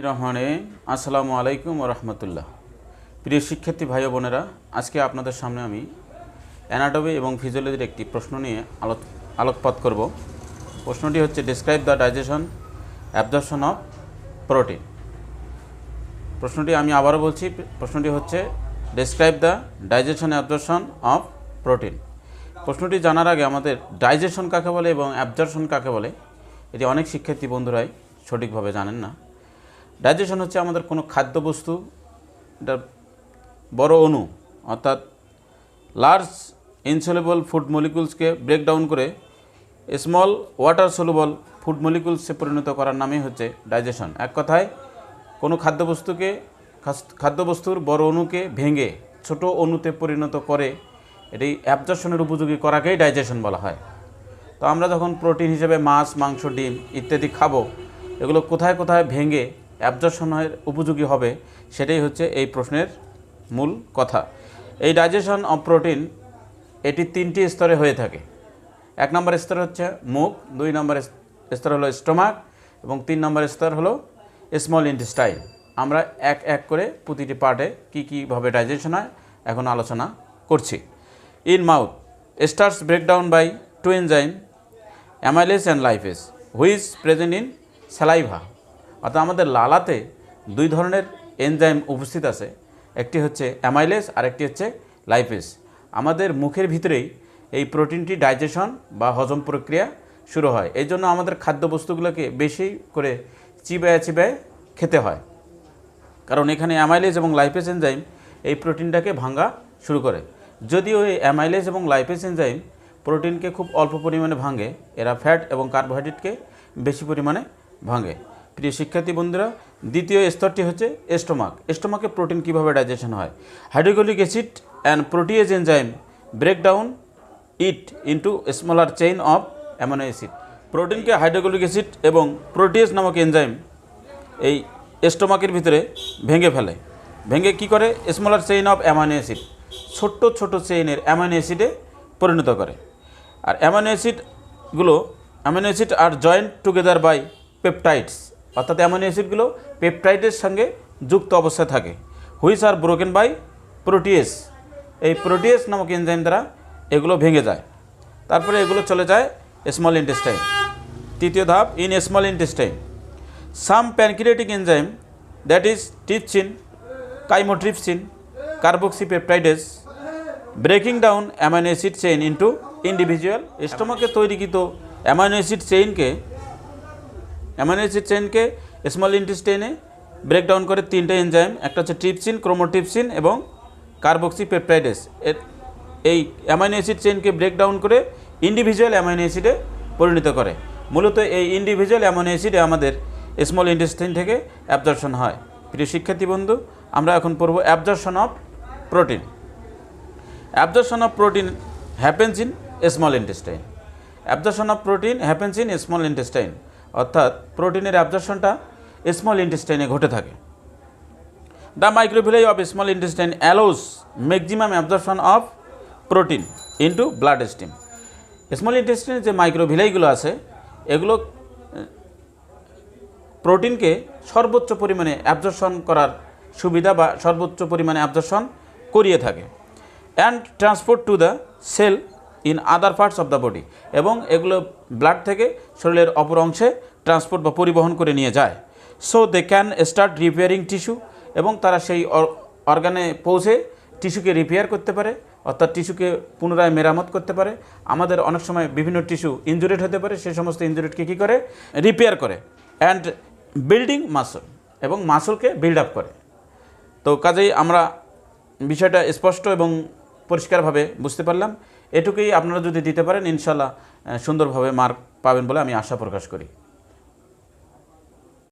রহমানে আসসালামু আলাইকুম ওয়া রাহমাতুল্লাহ। প্রিয় শিক্ষার্থী ভাই ও বোনেরা, আজকে আপনাদের সামনে আমি অ্যানাটমি এবং ফিজিওলজির একটি প্রশ্ন নিয়ে আলোকপাত করব। প্রশ্নটি হচ্ছে describe the digestion absorption of protein. প্রশ্নটি আমি আবারও বলছি, প্রশ্নটি হচ্ছে describe the digestion absorption of protein. প্রশ্নটি জানার আগে আমাদের ডাইজেশন কাকে বলে এবং অ্যাবজর্পশন কাকে বলে এটি অনেক শিক্ষার্থী বন্ধুরাই সঠিকভাবে জানেন না। ডাইজেশন হচ্ছে আমাদের কোনো খাদ্যবস্তু, এটা বড় অণু অর্থাৎ লার্জ ইনসoluble ফুড মলিকুলসকে ব্রেকডাউন করে স্মল ওয়াটার সলুবল ফুড মলিকুলসে পরিণত করার নামই হচ্ছে ডাইজেশন। এক কথায় কোনো খাদ্যবস্তুর বড় অণুকে ভেঙে ছোট অণুতে পরিণত করে এটি অ্যাবজর্পশনের উপযোগী করাকেই ডাইজেশন বলা হয়। তো আমরা যখন প্রোটিন হিসেবে মাছ, মাংস, ডিম ইত্যাদি খাবো, এগুলো কোথায় কোথায় ভেঙে অ্যাবজর্পশনের উপযোগী হবে সেটাই হচ্ছে এই প্রশ্নের মূল কথা। এই ডাইজেশন অফ প্রোটিন এটি তিনটি স্তরে হয়ে থাকে। এক নম্বর স্তর হচ্ছে মুখ, দুই নম্বর স্তর হলো স্টোমাক এবং তিন নম্বর স্তর হলো স্মল ইন্টেস্টাইন। আমরা এক এক করে প্রতিটি পার্টে কীভাবে ডাইজেশন হয় এখন আলোচনা করছি। In mouth starch breakdown by two enzyme amylase and lipase which present in saliva। অর্থাৎ আমাদের লালাতে দুই ধরনের এনজাইম উপস্থিত আছে, একটি হচ্ছে অ্যামাইলেস আর একটি হচ্ছে লাইপেস। আমাদের মুখের ভিতরেই এই প্রোটিনটি ডাইজেশন বা হজম প্রক্রিয়া শুরু হয়। এই জন্য আমাদের খাদ্যবস্তুগুলোকে বেশি করে চিবায়ে খেতে হয়, কারণ এখানে অ্যামাইলেস এবং লাইপেস এনজাইম এই প্রোটিনটাকে ভাঙা শুরু করে। যদিও এই অ্যামাইলেস এবং লাইপেস এনজাইম প্রোটিনকে খুব অল্প পরিমাণে ভাঙে, এরা ফ্যাট এবং কার্বোহাইড্রেটকে বেশি পরিমাণে ভাঙে। প্রিয় শিক্ষার্থী বন্ধুরা, দ্বিতীয় স্তরটি হচ্ছে স্টোমাক। স্টোমাকে প্রোটিন কীভাবে ডাইজেশন হয়? Hydrochloric acid and protease enzyme break down it into smaller chain of amino acid. প্রোটিনকে হাইড্রোক্লোরিক অ্যাসিড এবং প্রোটিয়েজ নামক এনজাইম এই স্টোমাকের ভিতরে ভেঙে ফেলে। ভেঙে কি করে? Smaller chain of amino acid, ছোট্ট ছোট চেইনের অ্যামিনো অ্যাসিডে পরিণত করে। আর amino acid are joined together by peptides, অর্থাৎ অ্যামিনো অ্যাসিডগুলো পেপটাইডের সঙ্গে যুক্ত অবস্থায় থাকে। Which are broken by protease. এই প্রোটিয়েজ নামক এনজাইম দ্বারা এগুলো ভেঙে যায়। তারপরে এগুলো চলে যায় স্মল ইন্টেস্টাইন। তৃতীয় ধাপ, in small intestine some pancreatic enzyme that is trypsin, chymotrypsin, carboxypeptidase breaking down amino acid chain into individual. স্টোমাকে তৈরিকৃত অ্যামাইনো অ্যাসিড চেইনকে স্মল ইন্টেস্টাইনে ব্রেকডাউন করে তিনটে এনজাইম, একটা হচ্ছে ট্রিপসিন, ক্রোমোট্রিপসিন এবং কার্বক্সিপেপটাইডেস। এই অ্যামাইনো অ্যাসিড চেইনকে ব্রেকডাউন করে ইন্ডিভিজুয়াল অ্যামাইনো অ্যাসিডে পরিণত করে। মূলত এই ইন্ডিভিজুয়াল অ্যামাইনো অ্যাসিডে আমাদের স্মল ইন্টেস্টাইন থেকে অ্যাবজর্পশন হয়। প্রিয় শিক্ষার্থী বন্ধু, আমরা এখন পড়ব absorption of protein. Absorption of protein happens in small intestine. Absorption of protein happens in small intestine, অর্থাৎ প্রোটিনের অ্যাবজর্পশনটা স্মল ইন্টেস্টাইনে ঘটে থাকে। The microvilli of small intestine allows maximum absorption of protein into blood stream. Small ইন্টেস্টাইনে যে মাইক্রোভিলাইগুলো আছে এগুলো প্রোটিনকে সর্বোচ্চ পরিমাণে অ্যাবজর্পশন করার সুবিধা বা সর্বোচ্চ পরিমাণে অ্যাবজর্পশন করিয়ে থাকে। And transport to the cell in other parts of the body, এবং এগুলো ব্লাড থেকে শরীরের অপর অংশে ট্রান্সপোর্ট বা পরিবহন করে নিয়ে যায়। So they can start repairing tissue, এবং তারা সেই অর্গানে পৌঁছে টিস্যুকে রিপেয়ার করতে পারে, অর্থাৎ টিস্যুকে পুনরায় মেরামত করতে পারে। আমাদের অনেক সময় বিভিন্ন টিস্যু ইনজুরিড হতে পারে, সেই সমস্ত ইনজুরিডকে কী করে? রিপেয়ার করে। অ্যান্ড বিল্ডিং মাসল, এবং মাসলকে বিল্ড আপ করে। তো কাজেই আমরা বিষয়টা স্পষ্ট এবং পরিষ্কারভাবে বুঝতে পারলাম। এটুকুই আপনারা যদি দিতে পারেন ইনশাল্লাহ সুন্দরভাবে মার্ক পাবেন বলে আমি আশা প্রকাশ করি।